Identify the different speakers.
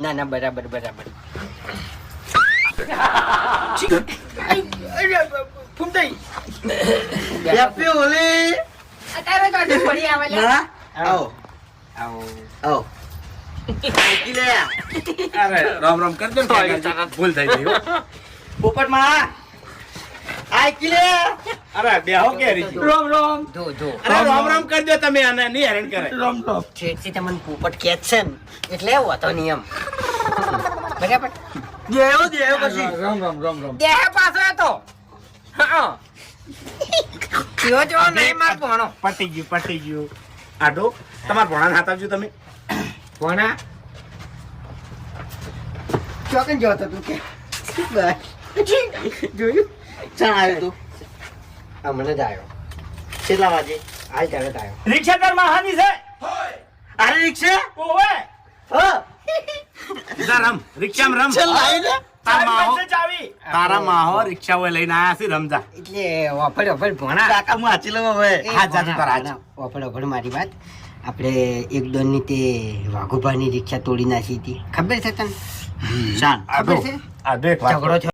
Speaker 1: ના ના બરાબર બરાબર ફૂમતાઈ
Speaker 2: હેપી હોલી
Speaker 1: અત્યારે તો અડધી પડી આવે લે
Speaker 2: ના આવો
Speaker 1: આવો
Speaker 2: આવો આઈકી લે
Speaker 3: અરે રામ રામ કરજો ને ભૂલ થઈ ગઈ હો.
Speaker 2: પોપટ માં આઈકી લે
Speaker 3: અરે બેહો કેરી
Speaker 2: રોમ રોમ
Speaker 1: જો જો
Speaker 3: અરે રામ રામ કરજો તમે આને નહીં હેરાન કરે
Speaker 2: રોમ રોમ
Speaker 1: છેડથી તમને પોપટ કે છે ને એટલે એવો હતો નિયમ બરાબર
Speaker 2: દેવો પછી
Speaker 3: રામ રામ રામ રામ
Speaker 1: દેહ પાછો હતો હા કયો જો નહીં માર ભણો
Speaker 3: પટી ગયું આડો તમાર ભણાને હાથ આપજો તમે
Speaker 1: ભણા ચોકન જો હતો તું કે
Speaker 2: જોયું ચાલ આવ્યો તું
Speaker 1: હમણાં જ આવ્યો
Speaker 2: કેટલા વાગે
Speaker 1: હાલ ત્યારે જ આવ્યો
Speaker 3: રિક્ષા તાર માહાની છે
Speaker 2: અરે રિક્ષા
Speaker 3: ઓવે
Speaker 2: હા
Speaker 3: જા રમ રિક્ષામાં રમ
Speaker 2: ચાલ આવી લે
Speaker 3: તારા માહો રિક્ષા હોય લઈને આયા છે રમજા
Speaker 1: એટલે વફડ ભણા
Speaker 2: કાકા હું વાંચી લઉં હવે
Speaker 3: હા જાતું તાર આજ
Speaker 1: વફડ મારી વાત આપણે એક દોનની તે વાઘુભાની રિક્ષા તોડી નાખી હતી ખબર છે તને
Speaker 2: શાન
Speaker 1: ખબર છે
Speaker 3: આ દેખ વાત
Speaker 1: ઝઘડો થયો